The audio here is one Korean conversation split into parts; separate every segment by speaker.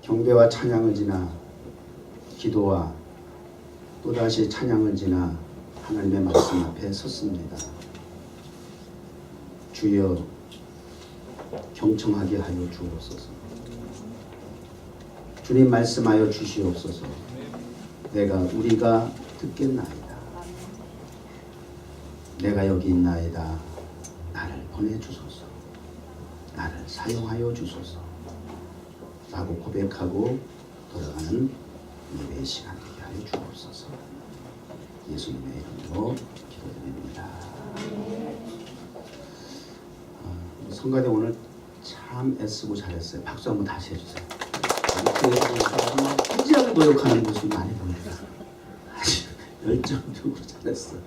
Speaker 1: 경배와 찬양을 지나 기도와 또다시 찬양을 지나 하나님의 말씀 앞에 섰습니다. 주여 경청하게 하여 주옵소서. 주님 말씀하여 주시옵소서. 우리가 듣겠나이다. 내가 여기 있나이다. 나를 보내주소서. 나를 사용하여 주소서. 라고 고백하고 돌아가는 예배의 시간 되게 하여 주옵소서. 예수님의 이름으로 기도드립니다. 성가대 오늘 참 애쓰고 잘했어요. 박수 한번 다시 해주세요. 정말 진지하게 노력하는 모습이 많이 보입니다. 아주 열정적으로 잘했어요.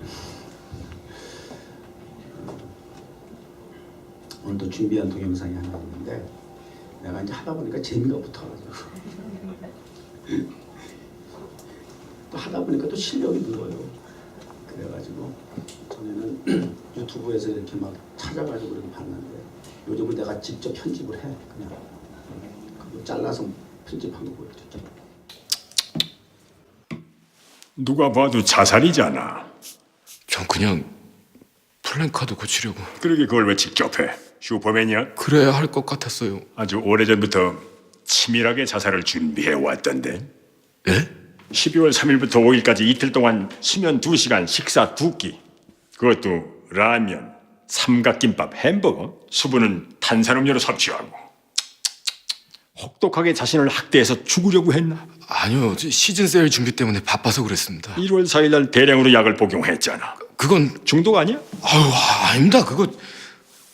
Speaker 1: 오늘 또 준비한 동영상이 하나 있는데 내가 이제 하다 보니까 재미가 붙어가지고 또 하다 보니까 또 실력이 늘어요. 그래가지고 전에는 유튜브에서 이렇게 막 찾아가지고 이렇게 봤는데 요즘은 내가 직접 편집을 해. 그냥 그거 잘라서 편집한 거 보여줄게.
Speaker 2: 누가 봐도 자살이잖아.
Speaker 3: 전 그냥 플랜카드 고치려고.
Speaker 2: 그러게 그걸 왜 직접 해? 슈퍼맨이야?
Speaker 3: 그래야 할 것 같았어요.
Speaker 2: 아주 오래전부터 치밀하게 자살을 준비해 왔던데.
Speaker 3: 예?
Speaker 2: 12월 3일부터 5일까지 이틀 동안 수면 2시간, 식사 2끼. 그것도 라면, 삼각김밥, 햄버거. 수분은 탄산음료로 섭취하고. 혹독하게 자신을 학대해서 죽으려고 했나?
Speaker 3: 아니요, 시즌 세일 준비 때문에 바빠서 그랬습니다.
Speaker 2: 1월 4일 날 대량으로 약을 복용했잖아.
Speaker 3: 그건
Speaker 2: 중독 아니야?
Speaker 3: 아유, 아닙니다. 그거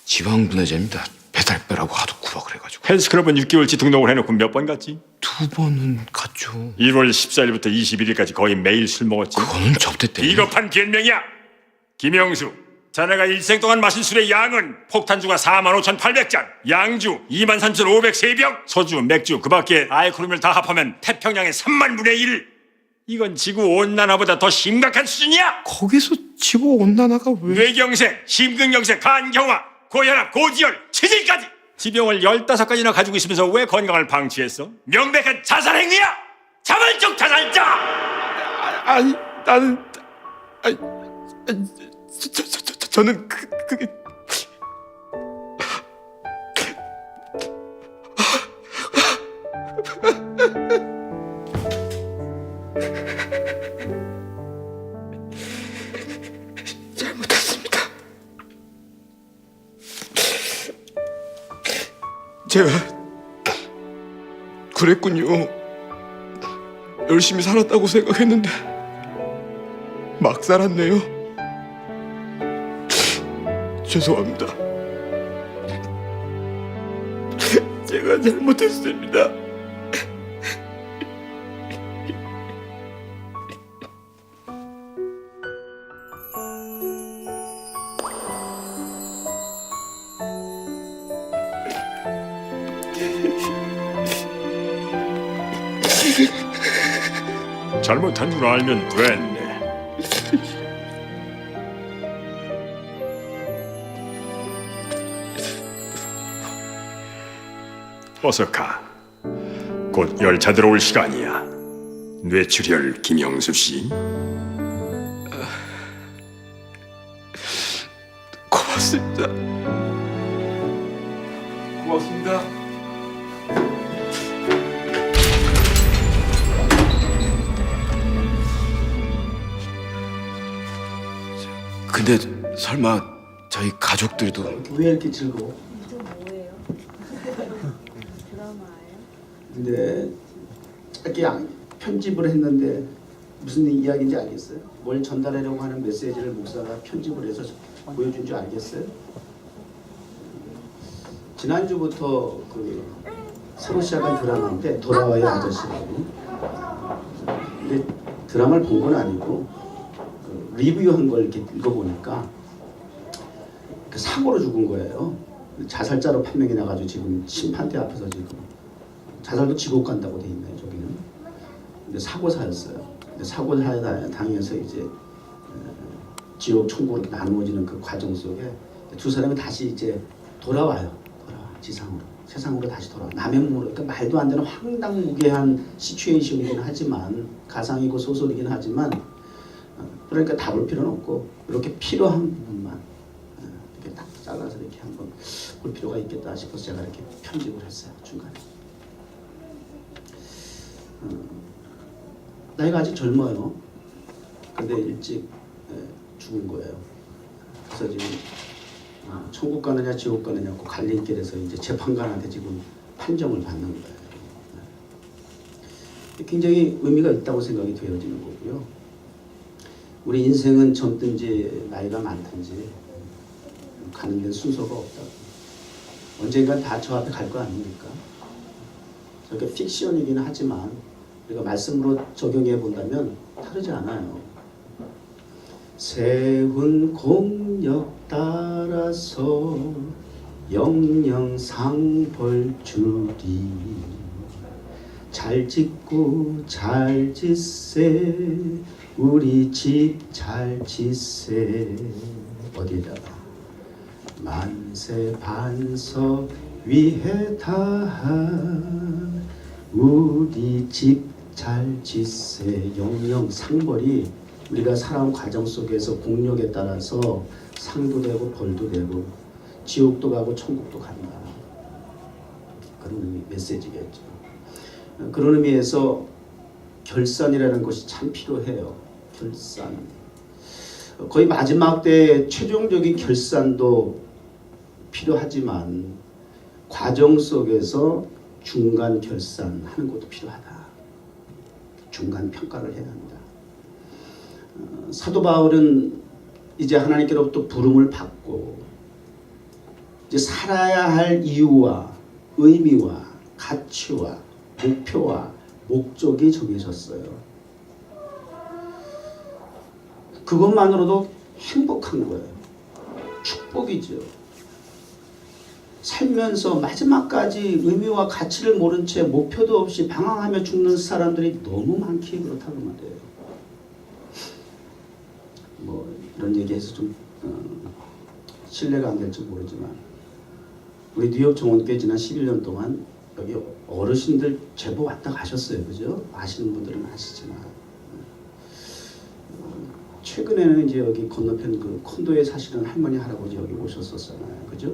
Speaker 3: 지방분해제입니다. 배달 빼라고 하도 구박을 해가지고.
Speaker 2: 헬스클럽은 6개월치 등록을 해놓고 몇 번 갔지?
Speaker 3: 2번은 갔죠.
Speaker 2: 1월 14일부터 21일까지 거의 매일 술 먹었지.
Speaker 3: 그거는 접대 때문에.
Speaker 2: 비겁한 변명이야. 김영수, 자네가 일생 동안 마신 술의 양은 폭탄주가 45,800잔, 양주 23,503병, 소주, 맥주 그 밖에 알코올을 다 합하면 태평양의 3만 분의 1. 이건 지구온난화보다 더 심각한 수준이야.
Speaker 3: 거기서 지구온난화가 왜?
Speaker 2: 뇌경색, 심근경색, 간경화, 고혈압, 고지혈, 체질까지 지병을 15가지나 가지고 있으면서 왜 건강을 방치했어? 명백한 자살 행위야. 자발적 자살자.
Speaker 3: 아니, 나는 저는 그게 잘못했습니다. 제가 그랬군요. 열심히 살았다고 생각했는데 막 살았네요. 죄송합니다. 제가 잘못했습니다.
Speaker 2: 잘못한 줄 알면 됐네. 어서 가. 곧 열차 들어올 시간이야. 뇌출혈 김영수 씨.
Speaker 3: 고맙습니다. 고맙습니다. 근데 설마 저희 가족들도
Speaker 1: 왜 이렇게 즐거워?
Speaker 4: 뭐예요? 드라마예요?
Speaker 1: 근데 짧게 편집을 했는데 무슨 이야기인지 알겠어요? 뭘 전달하려고 하는 메시지를 목사가 편집을 해서 보여준 줄 알겠어요? 지난주부터 새로 시작한 드라마인데 돌아와요 아저씨라고. 근데 드라마를 본 건 아니고 리뷰한 걸 이렇게 읽어보니까 사고로 죽은 거예요. 자살자로 판명이 나가지고 지금 심판대 앞에서 지금 자살도 지옥 간다고 돼 있네요. 저기는. 근데 사고사였어요. 근데 사고사 당해서 이제 지옥 천국으로 이렇게 나누어지는 그 과정 속에 두 사람이 다시 이제 돌아와요. 지상으로. 세상으로 다시 돌아와. 남의 몸으로. 그러니까 말도 안 되는 황당무계한 시츄에이션이긴 하지만 가상이고 소설이긴 하지만 그러니까 다 볼 필요는 없고 이렇게 필요한 부분만 이렇게 딱 잘라서 이렇게 한번 볼 필요가 있겠다 싶어서 제가 이렇게 편집을 했어요. 중간에. 나이가 아직 젊어요. 근데 일찍 죽은 거예요. 그래서 지금 천국 가느냐 지옥 가느냐 그 갈림길에서 이제 재판관한테 지금 판정을 받는 거예요. 굉장히 의미가 있다고 생각이 되어지는 거고요. 우리 인생은 젊든지 나이가 많든지 가는 데는 순서가 없다. 언젠간 다 저 앞에 갈 거 아닙니까? 저게 픽션이긴 하지만 우리가 말씀으로 적용해 본다면 다르지 않아요. 세운 공력 따라서 영영상 벌주리 잘 짓고 잘 짓세 우리 집 잘 짓세 어디다가 만세 반석 위에 다한 우리 집 잘 짓세 영영상벌이 우리가 살아온 과정 속에서 공력에 따라서 상도 되고 벌도 되고 지옥도 가고 천국도 간다. 그런 의미 메시지겠죠. 그런 의미에서 결산이라는 것이 참 필요해요. 결산. 거의 마지막 때 최종적인 결산도 필요하지만 과정 속에서 중간 결산하는 것도 필요하다. 중간 평가를 해야 합니다. 사도 바울은 이제 하나님께로부터 부름을 받고 이제 살아야 할 이유와 의미와 가치와 목표와 목적이 정해졌어요. 그것만으로도 행복한 거예요. 축복이죠. 살면서 마지막까지 의미와 가치를 모른 채 목표도 없이 방황하며 죽는 사람들이 너무 많기에 그렇다고 말해요. 뭐 이런 얘기해서 좀 신뢰가 안 될지 모르지만 우리 뉴욕 정원교회 지난 11년 동안 여기 어르신들 제법 왔다 가셨어요. 그죠? 아시는 분들은 아시지만 최근에는 이제 여기 건너편 그 콘도에 사시는 할머니 할아버지 여기 오셨었잖아요. 그죠?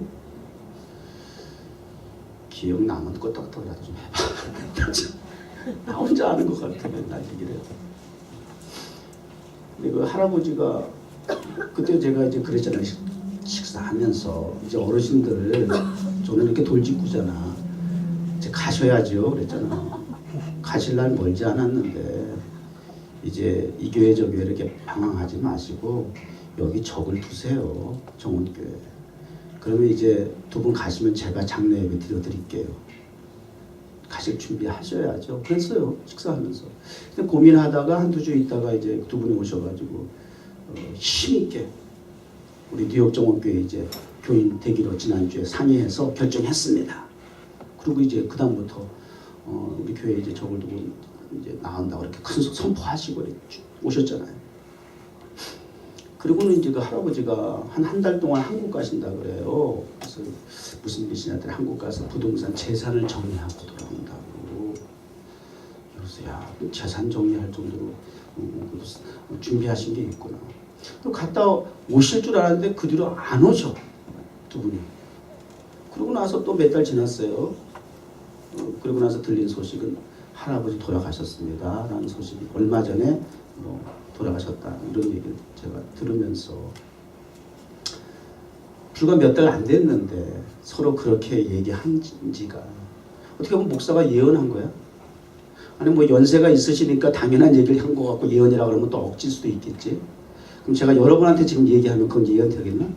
Speaker 1: 기억나면 끄떡끄떡이라도 좀 해봐. 나 혼자 아는 것 같아. 맨날 얘기를 해요. 근데 그 할아버지가 그때 제가 이제 그랬잖아요. 식사하면서 이제 어르신들 저는 이렇게 돌직구잖아. 이제 가셔야죠. 그랬잖아. 가실 날 멀지 않았는데 이제 이 교회 저 교회 이렇게 방황하지 마시고 여기 적을 두세요. 정원교회. 그러면 이제 두 분 가시면 제가 장례 예배 드려드릴게요. 가실 준비하셔야죠. 그랬어요. 식사하면서. 근데 고민하다가 한두 주 있다가 이제 두 분이 오셔가지고 힘있게 우리 뉴욕 정원교회 이제 교인 되기로 지난주에 상의해서 결정했습니다. 그리고 이제 그 다음부터 우리 교회 이제 적을 두고 이제 나온다고 이렇게 큰 선포하시고 오셨잖아요. 그리고는 이제 그 할아버지가 한 달 동안 한국 가신다 그래요. 그래서 무슨 빛이냐 했더니 한국 가서 부동산 재산을 정리하고 돌아온다고. 그래서 야 재산 정리할 정도로 준비하신 게 있구나. 갔다 오실 줄 알았는데 그 뒤로 안 오셔 두 분이. 그러고 나서 또 몇 달 지났어요. 그러고 나서 들린 소식은 할아버지 돌아가셨습니다 라는 소식이 얼마 전에 돌아가셨다 이런 얘기를 제가 들으면서 불과 몇 달 안 됐는데 서로 그렇게 얘기한 지가 어떻게 보면 목사가 예언한 거야? 아니 뭐 연세가 있으시니까 당연한 얘기를 한 것 같고 예언이라 그러면 또 억질 수도 있겠지. 그럼 제가 여러분한테 지금 얘기하면 그건 예언 되겠나?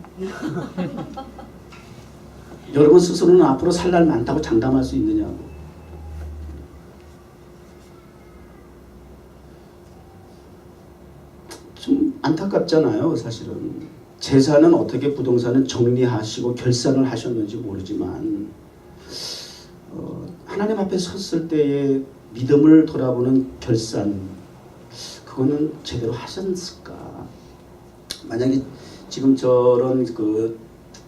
Speaker 1: 여러분 스스로는 앞으로 살 날 많다고 장담할 수 있느냐고. 좀 안타깝잖아요. 사실은 재산은 어떻게 부동산은 정리하시고 결산을 하셨는지 모르지만 하나님 앞에 섰을 때의 믿음을 돌아보는 결산 그거는 제대로 하셨을까? 만약에 지금 저런 그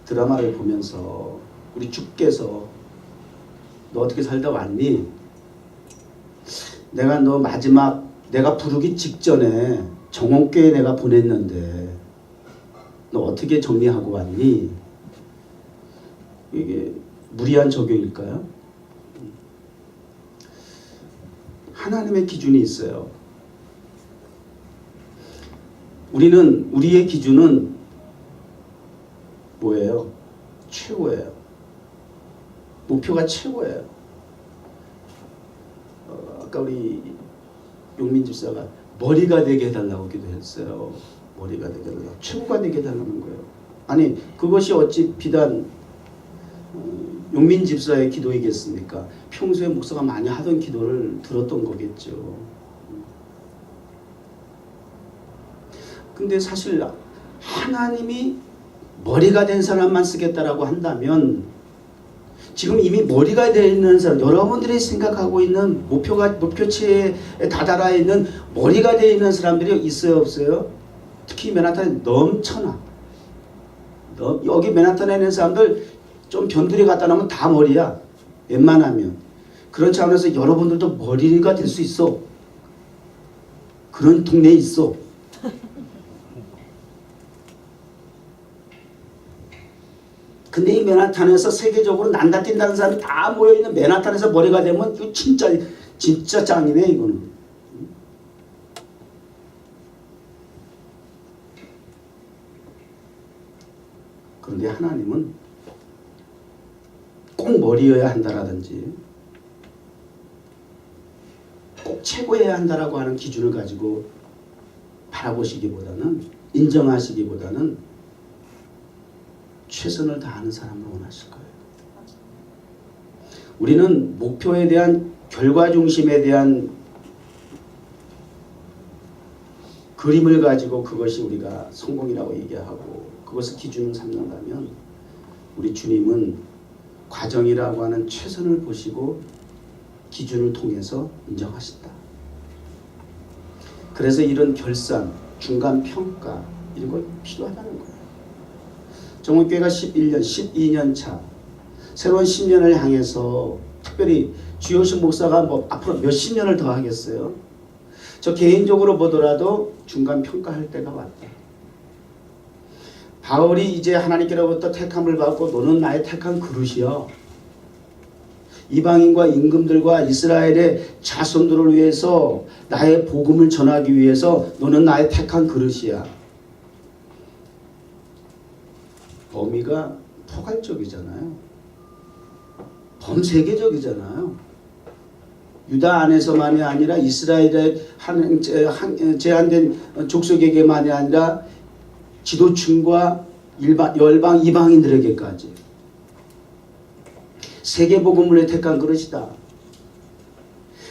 Speaker 1: 드라마를 보면서 우리 주께서 너 어떻게 살다 왔니? 내가 너 마지막 내가 부르기 직전에 정원교회 내가 보냈는데 너 어떻게 정리하고 왔니? 이게 무리한 적용일까요? 하나님의 기준이 있어요. 우리의 기준은 뭐예요? 최고예요. 목표가 최고예요. 아까 우리 용민 집사가 머리가 되게 해달라고 기도했어요. 머리가 되게 해달라고. 최고가 되게 해달라는 거예요. 아니 그것이 어찌 비단 용민 집사의 기도이겠습니까? 평소에 목사가 많이 하던 기도를 들었던 거겠죠. 근데 사실 하나님이 머리가 된 사람만 쓰겠다라고 한다면 지금 이미 머리가 되어 있는 사람, 여러분들이 생각하고 있는 목표치에 다다라 있는 머리가 되어 있는 사람들이 있어요, 없어요? 특히 맨하탄에 넘쳐나. 여기 맨하탄에 있는 사람들 좀 변두리 갖다 놓으면 다 머리야. 웬만하면. 그런 차원에서 여러분들도 머리가 될 수 있어. 그런 동네에 있어. 근데 이 맨하탄에서 세계적으로 난다 뛴다는 사람이 다 모여있는 맨하탄에서 머리가 되면 이거 진짜 짱이네 이거는. 그런데 하나님은 꼭 머리여야 한다라든지 꼭 최고여야 한다라고 하는 기준을 가지고 바라보시기보다는 인정하시기보다는 최선을 다하는 사람을 원하실 거예요. 우리는 목표에 대한 결과 중심에 대한 그림을 가지고 그것이 우리가 성공이라고 얘기하고 그것을 기준을 삼는다면 우리 주님은 과정이라고 하는 최선을 보시고 기준을 통해서 인정하신다. 그래서 이런 결산, 중간 평가 이런 거 필요하다는 거예요. 정원교회가 11년, 12년 차 새로운 10년을 향해서 특별히 주효식 목사가 앞으로 몇십 년을 더 하겠어요. 저 개인적으로 보더라도 중간 평가할 때가 왔다. 바울이 이제 하나님께로부터 택함을 받고 너는 나의 택한 그릇이여. 이방인과 임금들과 이스라엘의 자손들을 위해서 나의 복음을 전하기 위해서 너는 나의 택한 그릇이야. 범위가 포괄적이잖아요. 범세계적이잖아요. 유다 안에서만이 아니라 이스라엘의 제한된 족속에게만이 아니라 지도층과 열방 이방인들에게까지 세계복음을 택한 그릇이다.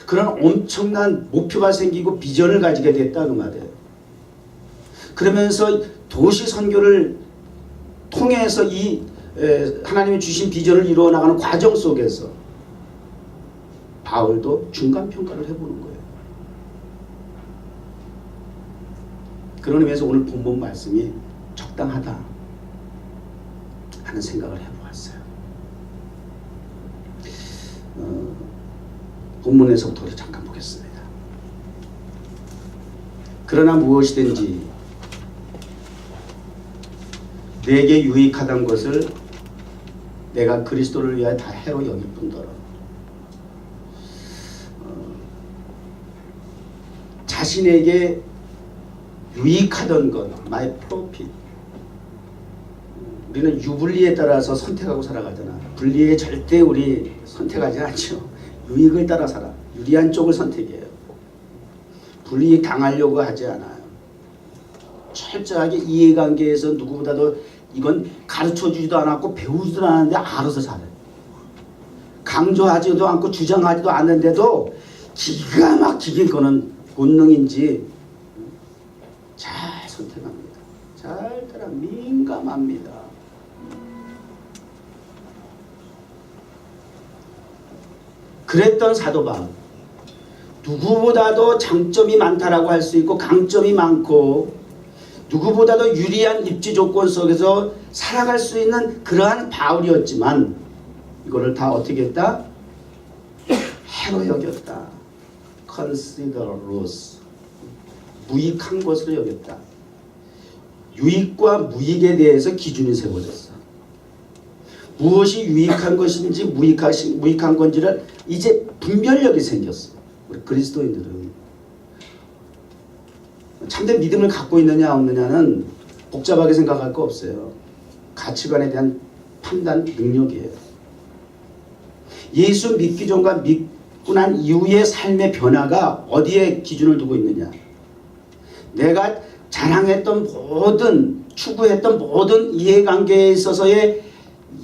Speaker 1: 그런 엄청난 목표가 생기고 비전을 가지게 됐다 그 말이에요. 그러면서 도시 선교를 통해서 이 하나님이 주신 비전을 이루어 나가는 과정 속에서 바울도 중간 평가를 해보는 거예요. 그런 의미에서 오늘 본문 말씀이 적당하다 하는 생각을 해보았어요. 본문에서부터 잠깐 보겠습니다. 그러나 무엇이든지 내게 유익하던 것을 내가 그리스도를 위하여 다 해로 여길 뿐더러 자신에게 유익하던 것, my profit. 우리는 유불리에 따라서 선택하고 살아가잖아. 분리에 절대 우리 선택하지 않죠. 유익을 따라 살아. 유리한 쪽을 선택해요. 불이익 당하려고 하지 않아요. 철저하게 이해관계에서 누구보다도 이건 가르쳐주지도 않았고 배우지도 않았는데 알아서 잘해. 강조하지도 않고 주장하지도 않는데도 기가 막히게 그거는 본능인지 잘 선택합니다. 잘 따라 민감합니다. 그랬던 사도 바울. 누구보다도 장점이 많다라고 할 수 있고 강점이 많고 누구보다도 유리한 입지 조건 속에서 살아갈 수 있는 그러한 바울이었지만 이거를 다 어떻게 했다? 해로 여겼다. consider loss. 무익한 것으로 여겼다. 유익과 무익에 대해서 기준이 세워졌어. 무엇이 유익한 것인지 무익한 건지를 이제 분별력이 생겼어. 우리 그리스도인들은 참된 믿음을 갖고 있느냐 없느냐는 복잡하게 생각할 거 없어요. 가치관에 대한 판단 능력이에요. 예수 믿기 전과 믿고 난 이후의 삶의 변화가 어디에 기준을 두고 있느냐. 내가 자랑했던 모든 추구했던 모든 이해관계에 있어서의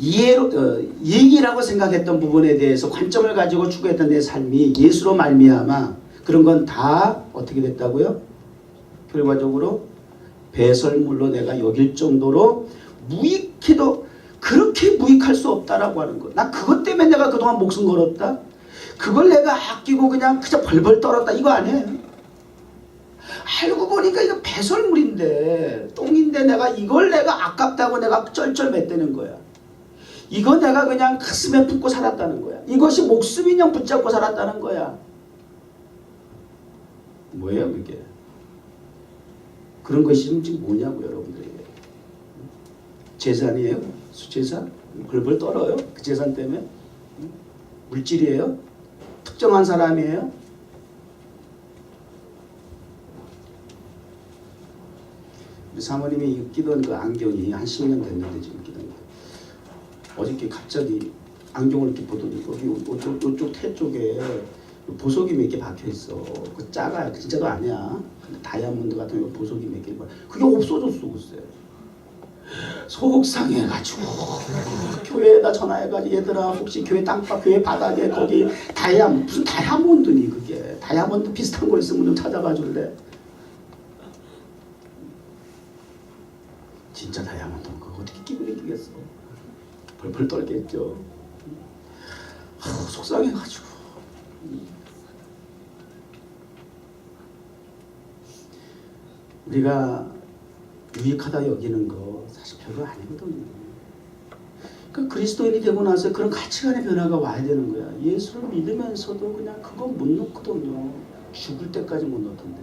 Speaker 1: 얘기라고 생각했던 부분에 대해서 관점을 가지고 추구했던 내 삶이 예수로 말미암아 그런 건 다 어떻게 됐다고요? 결과적으로 배설물로 내가 여길 정도로 무익해도 그렇게 무익할 수 없다라고 하는 거. 나 그것 때문에 내가 그동안 목숨 걸었다. 그걸 내가 아끼고 그냥 벌벌 떨었다. 이거 아니에요. 알고 보니까 이거 배설물인데 똥인데 이걸 내가 아깝다고 내가 쩔쩔맸다는 거야. 이거 내가 그냥 가슴에 품고 살았다는 거야. 이것이 목숨 인형 붙잡고 살았다는 거야. 뭐예요 그게? 그런 것이 지금 뭐냐고 여러분들에게. 재산이에요? 수재산? 벌벌 떨어요? 그 재산 때문에? 물질이에요? 특정한 사람이에요? 우리 사모님이 끼던 그 안경이 한 10년 됐는데 지금 끼던 게 어저께 갑자기 안경을 이렇게 보더니 여기 이쪽 태 쪽에 보석이 몇 개 박혀 있어. 그 작아요. 진짜도 아니야. 근데 다이아몬드 같은 거 보석이 몇 개. 그게 없어졌어 글쎄. 속상해가지고 교회에다 전화해가지고 얘들아 혹시 교회 땅바 교회 바닥에 거기 무슨 다이아몬드니 그게 다이아몬드 비슷한 거 있으면 좀 찾아봐 줄래? 진짜 다이아몬드 그거 어떻게 기분이 끼겠어? 벌벌 떨겠죠. 속상해가지고. 우리가 유익하다 여기는 거 사실 별거 아니거든요. 그러니까 그리스도인이 되고 나서 그런 가치관의 변화가 와야 되는 거야. 예수를 믿으면서도 그냥 그거 못 놓거든요. 죽을 때까지 못 놓던데.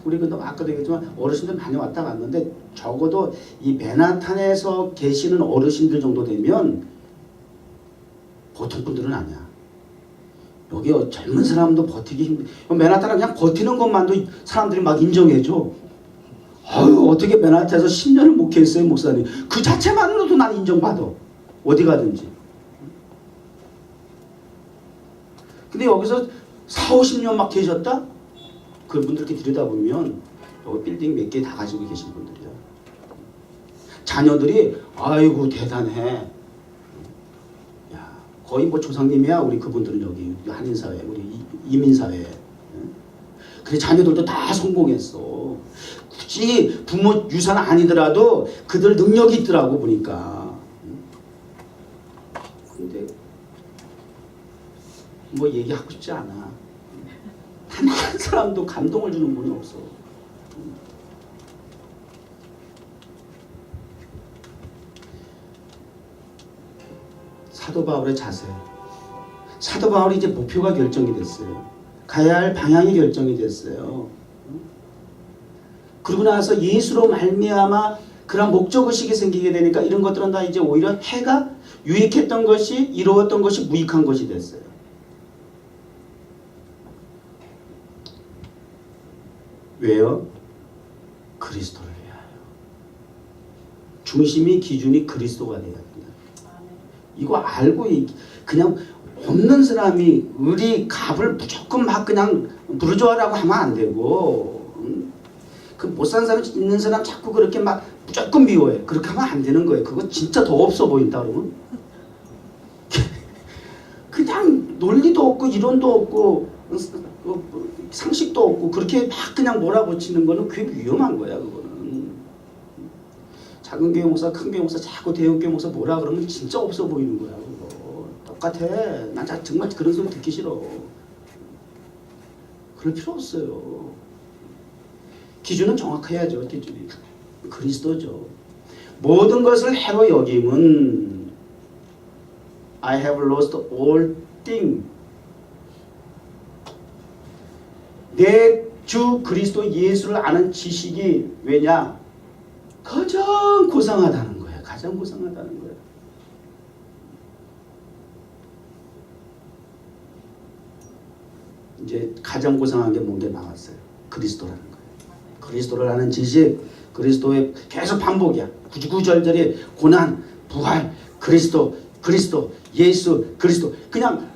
Speaker 1: 우리 근데 아까도 얘기했지만 어르신들 많이 왔다 갔는데 적어도 이 맨하탄에서 계시는 어르신들 정도 되면 보통 분들은 아니야. 여기 젊은 사람도 버티기 힘들어. 맨하탄은 그냥 버티는 것만도 사람들이 막 인정해줘. 아유 어떻게 맨하탄에서 10년을 목회했어요 목사님. 그 자체만으로도 난 인정받아. 어디 가든지. 근데 여기서 4, 50년 막 계셨다? 그분들께 들여다보면 여기 빌딩 몇 개 다 가지고 계신 분들이야. 자녀들이 아이고 대단해. 야 거의 뭐 조상님이야 우리 그분들은 여기 한인사회 우리 이민사회. 그래 자녀들도 다 성공했어. 굳이 부모 유산 아니더라도 그들 능력이 있더라고 보니까. 근데 뭐 얘기하고 싶지 않아. 단 한 사람도 감동을 주는 분이 없어. 사도 바울의 자세. 사도 바울이 이제 목표가 결정이 됐어요. 가야 할 방향이 결정이 됐어요. 그러고 나서 예수로 말미암아 그런 목적의식이 생기게 되니까 이런 것들은 다 이제 오히려 해가 유익했던 것이 이루었던 것이 무익한 것이 됐어요. 왜요? 그리스도를 위하여. 중심이 기준이 그리스도가 돼야 된다. 이거 알고 그냥 없는 사람이 의리 값을 무조건 막 그냥 부르주아라고 하면 안 되고 그 못 사는 사람 있는 사람 자꾸 그렇게 막 무조건 미워해. 그렇게 하면 안 되는 거예요. 그거 진짜 더 없어 보인다 그러면 그냥 논리도 없고 이론도 없고 상식도 없고 그렇게 막 그냥 몰아붙이는 거는 그게 위험한 거야. 그거는 작은 교회 목사 큰 교회 목사 자꾸 대형 교회 목사 뭐라 그러면 진짜 없어 보이는 거야. 그거 똑같아. 난 정말 그런 소리 듣기 싫어. 그럴 필요 없어요. 기준은 정확해야죠. 기준이 그리스도죠. 모든 것을 해로 여김은 I have lost all things 내 주 그리스도 예수를 아는 지식이 왜냐? 가장 고상하다는 거예요. 가장 고상하다는 거예요. 이제 가장 고상한 게 뭔 게 나왔어요. 그리스도라는 거예요. 그리스도를 아는 지식, 그리스도의 계속 반복이야. 구구절절히 고난, 부활, 그리스도, 예수, 그리스도. 그냥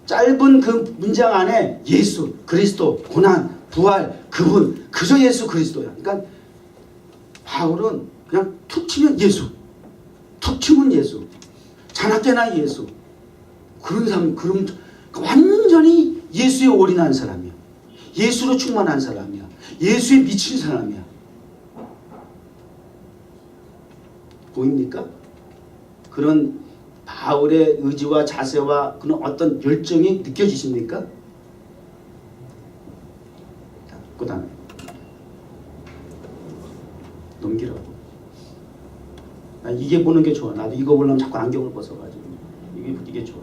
Speaker 1: 짧은 그 문장 안에 예수, 그리스도, 고난, 부활, 그분, 그저 예수 그리스도야. 그러니까 바울은 그냥 툭 치면 예수, 툭 치면 예수, 자나깨나 예수. 그런 사람, 그럼 완전히 예수에 올인한 사람이야. 예수로 충만한 사람이야. 예수에 미친 사람이야. 보입니까? 그런 바울의 의지와 자세와 그런 어떤 열정이 느껴지십니까? 그 다음에 넘기라고. 나 이게 보는 게 좋아. 나도 이거 보려면 자꾸 안경을 벗어가지고 이게 좋아.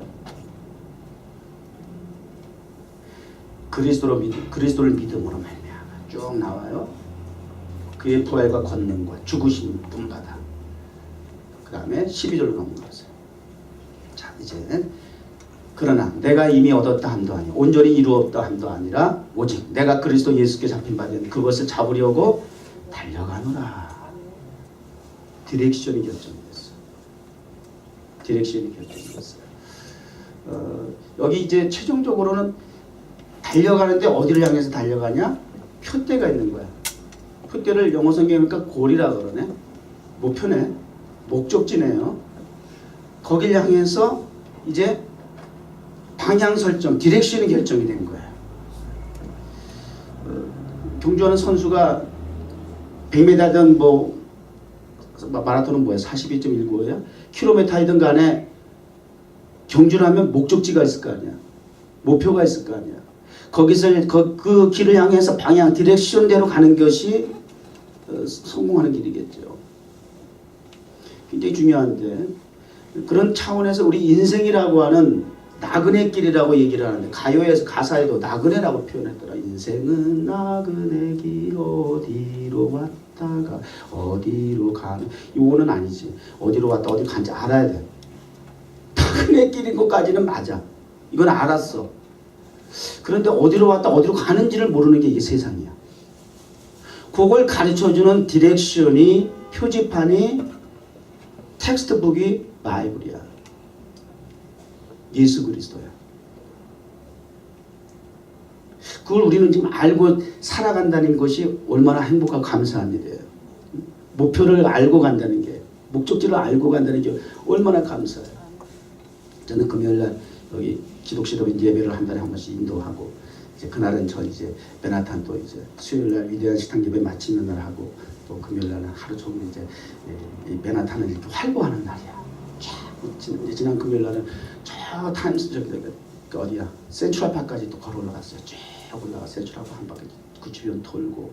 Speaker 1: 그리스도를 믿음으로 말미암아 쭉 나와요. 그의 부활과 권능과 죽으심 분바다. 그 다음에 12절로 넘어갔어요. 자, 이제 그러나 내가 이미 얻었다 함도 아니요 온전히 이루었다 함도 아니라 오직 내가 그리스도 예수께 잡힌 바 된 그것을 잡으려고 달려가노라. 디렉션이 결정됐어. 디렉션이 결정됐어요. 여기 이제 최종적으로는 달려가는데 어디를 향해서 달려가냐? 표대가 있는 거야. 표대를 영어 성경에 보니까 골이라 그러네. 목표네. 목적지네요. 거길 향해서 이제 방향 설정, 디렉션이 결정이 된 거예요. 경주하는 선수가 100m든 뭐 마라톤은 뭐야? 42.19예요? 킬로미터이든 간에 경주를 하면 목적지가 있을 거 아니야. 목표가 있을 거 아니야. 거기서 그 길을 향해서 방향, 디렉션대로 가는 것이 성공하는 길이겠죠. 굉장히 중요한데 그런 차원에서 우리 인생이라고 하는 나그네 길이라고 얘기를 하는데 가요에서 가사에도 나그네라고 표현했더라. 인생은 나그네 길 어디로 왔다가 어디로 가는 이거는 아니지. 어디로 왔다 어디로 간지 알아야 돼. 나그네 길인 것까지는 맞아. 이건 알았어. 그런데 어디로 왔다 어디로 가는지를 모르는 게 이게 세상이야. 그걸 가르쳐주는 디렉션이 표지판이 텍스트북이 바이블이야. 예수 그리스도야. 그걸 우리는 지금 알고 살아간다는 것이 얼마나 행복하고 감사한 일이에요. 목표를 알고 간다는 게, 목적지를 알고 간다는 게 얼마나 감사해요. 저는 금요일날 여기 기독시도 예배를 한 달에 한 번씩 인도하고, 이제 그날은 저 이제 맨하탄 또 이제 수요일날 위대한 식탁 예배 마치는 날 하고, 또 금요일날은 하루 종일 이제 맨하탄을 이렇게 활보하는 날이야. 지난 금요일날은 저 타임스 저기 그 어디야 센트럴파크까지 또 걸어 올라갔어요. 쭉 올라가 센트럴파크 한 바퀴 그 주변 돌고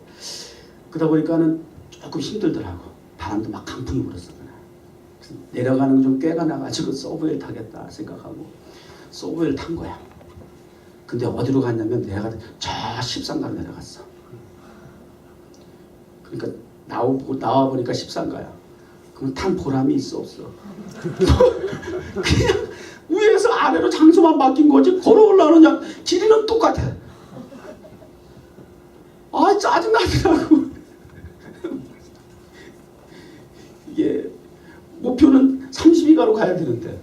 Speaker 1: 그러다 보니까는 조금 힘들더라고. 바람도 막 강풍이 불었어. 그래서 내려가는 거 좀 꾀가 나가지고 서브웨이를 타겠다 생각하고 서브웨이를 탄 거야. 근데 어디로 갔냐면 내가 저 13가로 내려갔어. 그러니까 나와 보니까 13가야. 그럼 탄 보람이 있어 없어? 그냥 위에서 아래로 장소만 바뀐 거지 걸어 올라오느냐 길이는 똑같아. 아 짜증나더라고. 이게 목표는 32가로 가야 되는데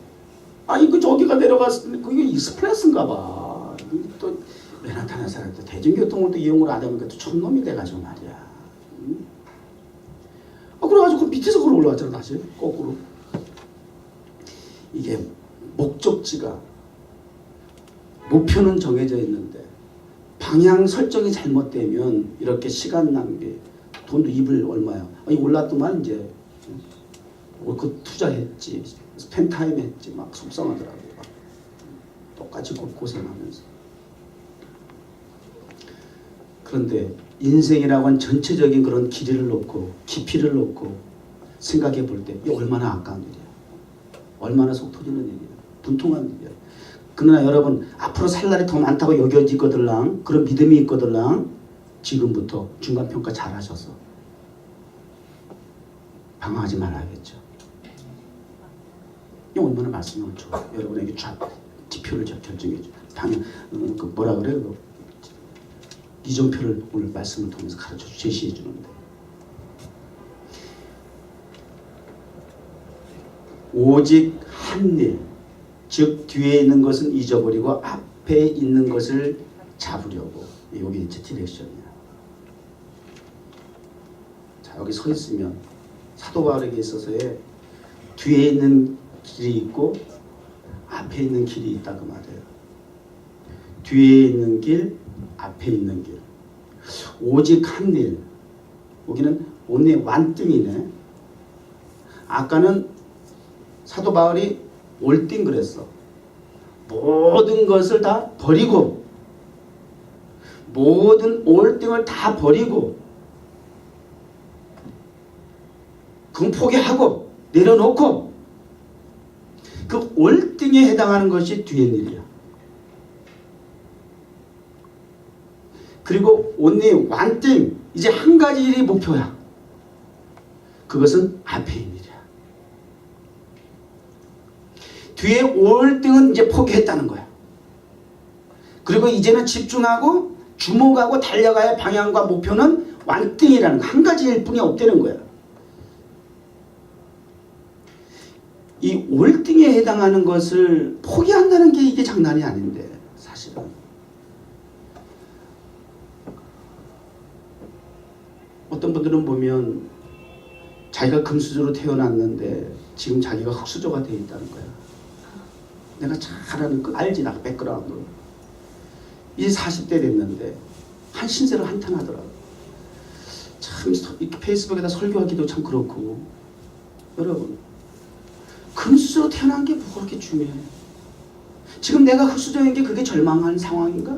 Speaker 1: 이거 저기가 내려갔으면 그게 익스프레스인가 봐. 또 맨하탄에 살았는데 대중교통을 또 이용을 안 하니까 또 촌놈이 돼가지고 말이야. 그래가지고 밑에서 걸어 올라왔잖아. 다시 거꾸로. 이게 목적지가 목표는 정해져 있는데 방향 설정이 잘못되면 이렇게 시간 낭비, 돈도 입을 얼마야. 올랐더만 이제 그 투자했지, 스펜타임 했지, 막 속상하더라고. 똑같이 고생하면서. 그런데 인생이라고 하는 전체적인 그런 길이를 놓고 깊이를 놓고 생각해 볼 때 이게 얼마나 아까운 일이야. 얼마나 속 터지는 일이야. 분통한 일이야. 그러나 여러분 앞으로 살 날이 더 많다고 여겨지거들랑 그런 믿음이 있거들랑 지금부터 중간평가 잘 하셔서 방황하지 말아야겠죠. 이 얼마나 말씀이 좋아요. 여러분에게 지표를 결정해 줘. 방향 그 뭐라 그래요? 그 이정표를 오늘 말씀을 통해서 가르쳐 제시해 주는데 오직 한 일, 즉 뒤에 있는 것은 잊어버리고 앞에 있는 것을 잡으려고. 여기 이제 디렉션이야. 자, 여기 서 있으면 사도 바울에게 있어서의 뒤에 있는 길이 있고 앞에 있는 길이 있다 그 말이에요. 뒤에 있는 길, 앞에 있는 길. 오직 한 일. 여기는 only one thing이네. 아까는 사도 바울이 올띵 그랬어. 모든 것을 다 버리고 모든 올띵을 다 버리고 그건 포기하고 내려놓고 그 올띵에 해당하는 것이 뒤에 일이야. 그리고 only one thing, 이제 한 가지 일이 목표야. 그것은 앞에 있는 일이야. 뒤에 올등은 이제 포기했다는 거야. 그리고 이제는 집중하고 주목하고 달려가야 할 방향과 목표는 완등이라는 거. 한 가지 일 뿐이 없다는 거야. 이 올등에 해당하는 것을 포기한다는 게 이게 장난이 아닌데 사실은. 어떤 분들은 보면 자기가 금수저로 태어났는데 지금 자기가 흙수저가 되어 있다는 거야. 내가 잘 아는 그 알지 나 백그라운드. 이제 40대 됐는데 한 신세를 한탄하더라고. 참 이렇게 페이스북에다 설교하기도 참 그렇고. 여러분 금수저로 태어난 게 뭐가 그렇게 중요해? 지금 내가 흙수저인 게 그게 절망한 상황인가?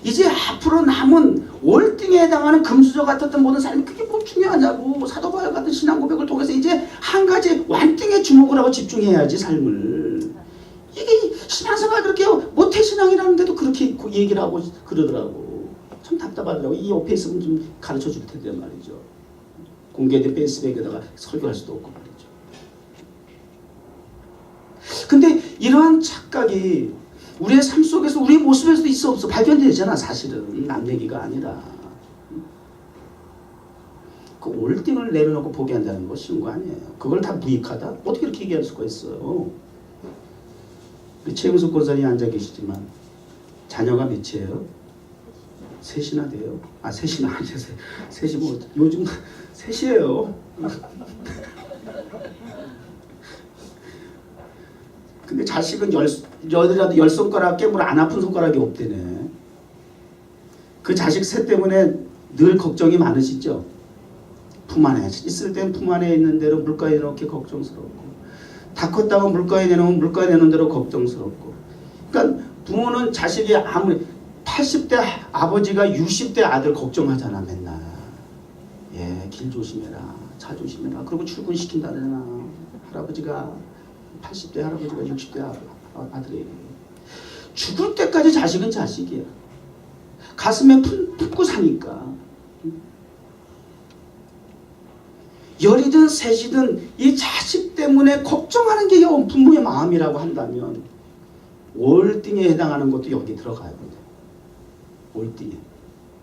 Speaker 1: 이제 앞으로 남은 월등에 해당하는 금수저 같았던 모든 삶이 그게 뭐 중요하냐고. 사도 바울 같은 신앙 고백을 통해서 이제 한 가지 완등에 주목을 하고 집중해야지 삶을. 이게 신앙생활 그렇게 모태신앙이라는데도 그렇게 얘기를 하고 그러더라고. 참 답답하더라고. 이 옆에 있으면 좀 가르쳐 줄 텐데 말이죠. 공개된 페이스북에다가 설교할 수도 없고 말이죠. 근데 이러한 착각이 우리의 삶 속에서 우리의 모습에서도 있어 없어 발견되잖아. 사실은 남 얘기가 아니라. 그 올등을 내려놓고 포기한다는 거 쉬운 거 아니에요. 그걸 다 무익하다? 어떻게 이렇게 얘기할 수가 있어요? 우리 최은숙 권사님이 앉아 계시지만 자녀가 몇이에요? 셋이나 돼요? 아 셋이나 아니세요. 셋이 뭐 요즘 셋이에요. 근데 자식은 여드라도 10손가락 깨물 안 아픈 손가락이 없대네. 그 자식 셋 때문에 늘 걱정이 많으시죠? 품 안에 있을 땐 품 안에 있는 대로 물가에 넣기 걱정스럽고, 다 컸다고 물가에 내놓으면 물가에 내놓은 대로 걱정스럽고. 그러니까 부모는 자식이 아무리 80대 아버지가 60대 아들 걱정하잖아 맨날. 예, 길 조심해라, 차 조심해라. 그리고 출근시킨다잖아. 할아버지가 80대 할아버지가 60대 아들이. 죽을 때까지 자식은 자식이야. 가슴에 품고 사니까. 열이든 셋이든 이 자식 때문에 걱정하는 게 부모의 마음이라고 한다면 월등에 해당하는 것도 여기 들어가야 돼. 월등에.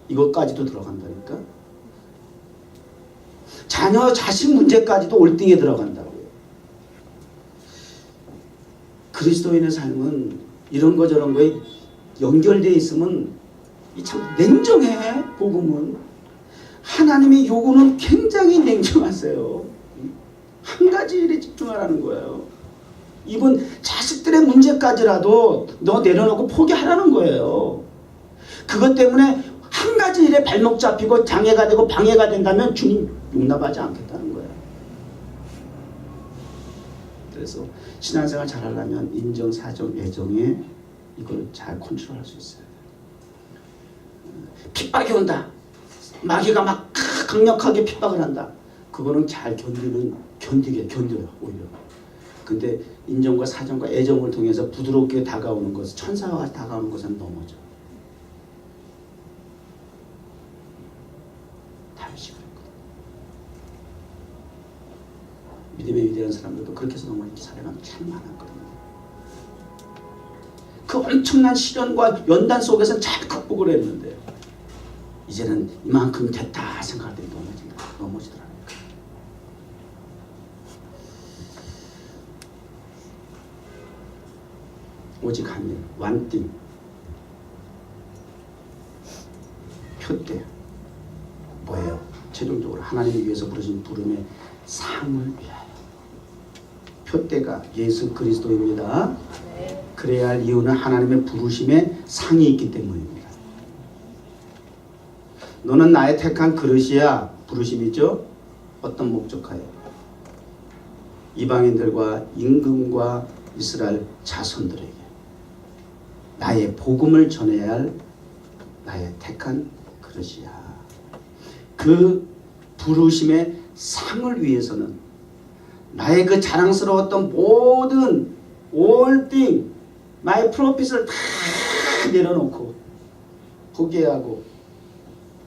Speaker 1: 이것까지도 들어간다니까. 자녀 자식 문제까지도 월등에 들어간다고요. 그리스도인의 삶은 이런 거 저런 거에 연결되어 있으면 참 냉정해. 복음은 하나님의 요구는 굉장히 냉정하세요. 한 가지 일에 집중하라는 거예요. 이분 자식들의 문제까지라도 너 내려놓고 포기하라는 거예요. 그것 때문에 한 가지 일에 발목 잡히고 장애가 되고 방해가 된다면 주님 용납하지 않겠다는 거예요. 그래서 신앙생활 잘하려면 인정, 사정, 애정에 이걸 잘 컨트롤할 수 있어요. 핍박이 온다. 마귀가 막 강력하게 핍박을 한다. 그거는 잘 견뎌요 오히려. 근데 인정과 사정과 애정을 통해서 부드럽게 다가오는 것, 천사와 같이 다가오는 것은 넘어져. 다윗이 그랬거든. 믿음의 위대한 사람들도 그렇게 해서 넘어진 사례가 참 많았거든요. 그 엄청난 시련과 연단 속에서는 잘 극복을 했는데 이제는 이만큼 됐다 생각할 때 넘어지더라고요. 오직 한 일, 완띵, 표대. 뭐예요? 최종적으로 하나님이 위해서 부르신 부름의 상을 위하여. 표대가 예수 그리스도입니다. 그래야 할 이유는 하나님의 부르심에 상이 있기 때문입니다. 너는 나의 택한 그릇이야. 부르심이죠. 어떤 목적하에? 이방인들과 임금과 이스라엘 자손들에게 나의 복음을 전해야 할 나의 택한 그릇이야. 그 부르심의 상을 위해서는 나의 그 자랑스러웠던 모든 all thing, 나의 프로핏을 다 내려놓고 포기하고,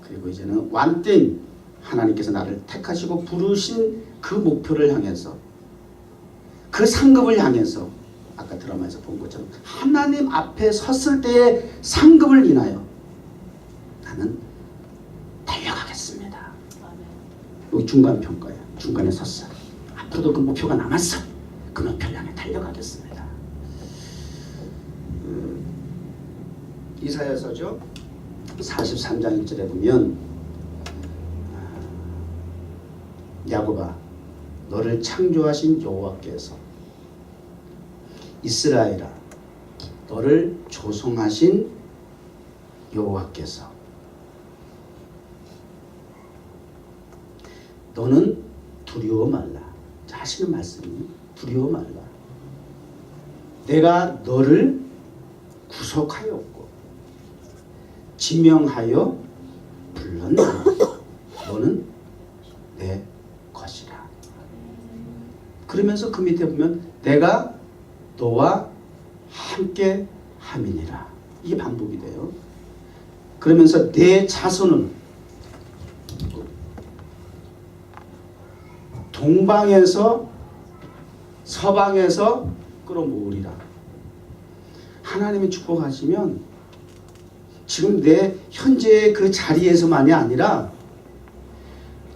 Speaker 1: 그리고 이제는 one thing, 하나님께서 나를 택하시고 부르신 그 목표를 향해서, 그 상급을 향해서, 아까 드라마에서 본 것처럼 하나님 앞에 섰을 때의 상급을 인하여 나는 달려가겠습니다. 여기 중간평가야. 중간에 섰어. 앞으로도 그 목표가 남았어. 그 목표를 향해 달려가겠습니다. 이사야서죠. 43장 1절에 보면 야곱아, 너를 창조하신 여호와께서, 이스라엘아, 너를 조성하신 여호와께서, 너는 두려워 말라. 하시는 말씀이 두려워 말라. 내가 너를 구속하였고 지명하여 불렀노니 너는 내 것이라. 그러면서 그 밑에 보면 내가 너와 함께 함이니라. 이게 반복이 돼요. 그러면서 내 자손은 동방에서 서방에서 끌어모으리라. 하나님이 축복하시면 지금 내 현재의 그 자리에서만이 아니라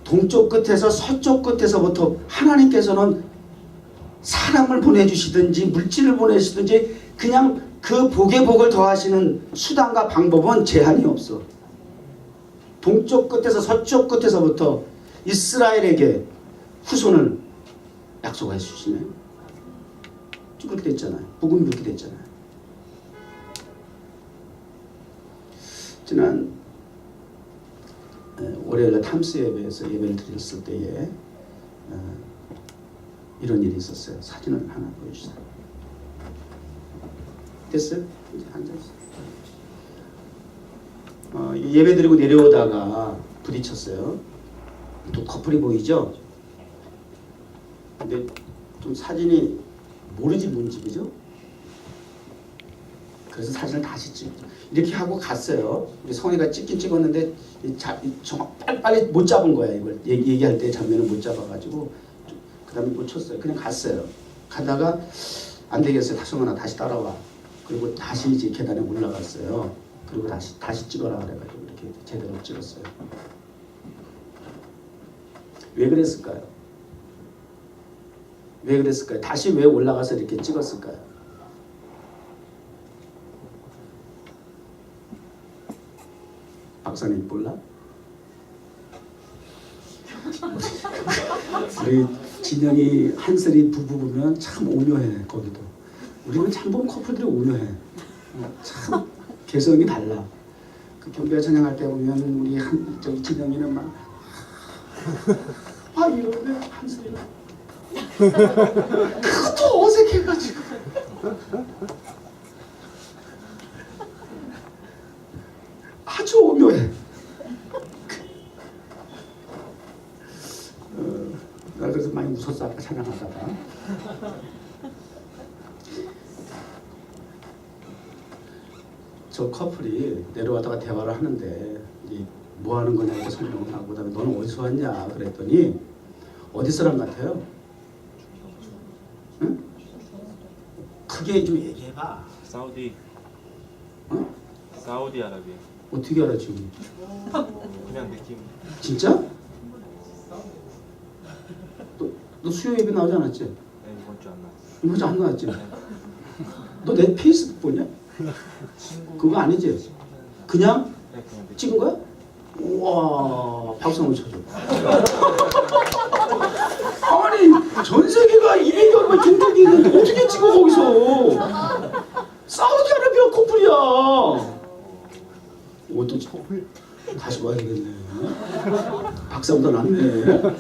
Speaker 1: 동쪽 끝에서 서쪽 끝에서부터 하나님께서는 사람을 보내주시든지 물질을 보내주시든지 그냥 그 복에 복을 더하시는 수단과 방법은 제한이 없어. 동쪽 끝에서 서쪽 끝에서부터 이스라엘에게 후손을 약속해 주시네. 그렇게 됐잖아요. 복음이 그렇게 됐잖아요. 지난 월요일날 탐스 예배에서 예배를 드렸을 때에 이런 일이 있었어요. 사진을 하나 보여주세요. 됐어요? 이제 앉아있어요. 예배 드리고 내려오다가 부딪혔어요. 또 커플이 보이죠? 근데 좀 사진이 모르지 뭔지, 그죠? 그래서 사진을 다시 찍죠. 이렇게 하고 갔어요. 우리 성희가 찍긴 찍었는데 정말 빨리 못 잡은 거야. 이걸 얘기할 때 장면을 못 잡아가지고 그 다음에 놓쳤어요. 그냥 갔어요. 가다가 안 되겠어요. 성현아 다시 따라와. 그리고 다시 이제 계단에 올라갔어요. 그리고 다시 찍어라 그래가지고 이렇게 제대로 찍었어요. 왜 그랬을까요? 왜 그랬을까요? 다시 왜 올라가서 이렇게 찍었을까요? 박사님 몰라? 우리 진영이 한슬이 부부 보면 참 오묘해. 거기도 우리는 참 보면 커플들이 오묘해. 참 개성이 달라. 그 경배 찬양할 때 보면 우리 저기 진영이는 막 이러는데 한슬이는 그것도 어색해가지고 아주 오묘해. 나 그래서 많이 웃었어 아까 찬양하다가. 저 커플이 내려와다가 대화를 하는데 이제 뭐 하는 거냐고 설명을 하고 그다음에 너는 어디서 왔냐 그랬더니 어디 사람 같아요? 응? 크게 좀 얘기해봐.
Speaker 4: 사우디.
Speaker 1: 어?
Speaker 4: 사우디아라비아.
Speaker 1: 어떻게 알아 지금?
Speaker 4: 그냥 느낌.
Speaker 1: 진짜? 너 수요 예배 나오지 않았지?
Speaker 4: 네, 이번 주 안 나왔어요.
Speaker 1: 이번 주안 나왔지? 너 내 페이스북 보냐? 그거 아니지? 그냥
Speaker 4: 네, 그냥 느낌.
Speaker 1: 찍은 거야? 우와 박수 한번 쳐줘. 아니 전 세계가 200여 얼마 종족이 있는데 어떻게 찍어 거기서? 사우디아라비아 커플이야. 또 다시 봐야 되겠네. 박사보다 낫네.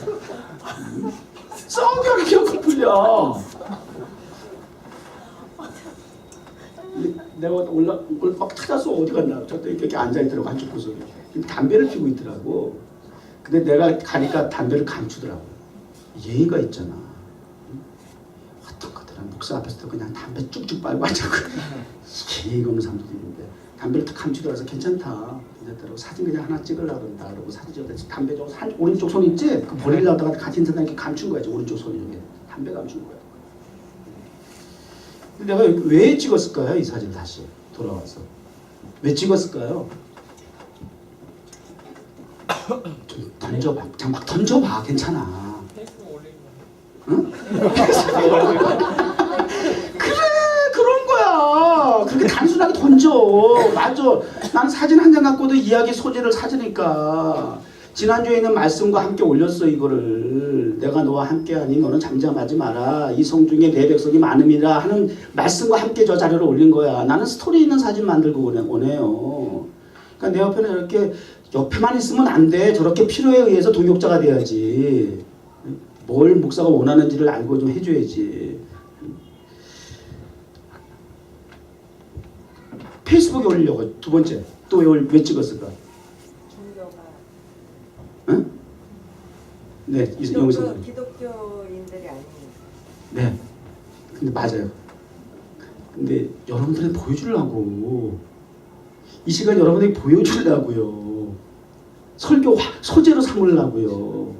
Speaker 1: 사우디아라비아 커플이야. 내가 오늘 막 찾아서 어디 갔나? 저때 이렇게 앉아 있더라고 한쪽 구석에. 담배를 피고 있더라고. 근데 내가 가니까 담배를 감추더라고. 예의가 있잖아. 어떤 것들은 목사 앞에서도 그냥 담배 쭉쭉 빨고 앉아고 예의가 없는 사람들이 있는데 담배를 딱 감추더라서 괜찮다. 괜찮더라고. 사진 그냥 하나 찍으려고 그런다. 그러고 사진 찍었다. 담배 좀 오른쪽 손 있지? 그 버리려다가 같이 있는 사람이 이렇게 감춘 거야. 오른쪽 손이 이렇게 담배 감춘 거야. 내가 왜 찍었을까요? 이 사진 다시 돌아와서 왜 찍었을까요? 좀 던져봐, 그냥 막 던져봐, 괜찮아. 응? 그래, 그런 거야. 그렇게 단순하게 던져. 맞아. 난 사진 한 장 갖고도 이야기 소재를 찾으니까. 지난주에 있는 말씀과 함께 올렸어 이거를. 내가 너와 함께하니 너는 잠잠하지 마라. 이 성 중에 내 백성이 많음이라 하는 말씀과 함께 저 자료를 올린 거야. 나는 스토리 있는 사진 만들고 오네요. 그러니까 내 옆에는 이렇게 옆에만 있으면 안 돼. 저렇게 필요에 의해서 동역자가 돼야지. 뭘 목사가 원하는지를 알고 좀 해줘야지. 페이스북에 올리려고 두 번째. 또 왜 찍었을까? 응? 네, 영상.
Speaker 5: 기독교인들이 아닙니다.
Speaker 1: 네, 근데 맞아요. 근데 여러분들한테 보여주려고 이 시간 여러분들에게 보여주려고요. 설교 소재로 삼으려고요.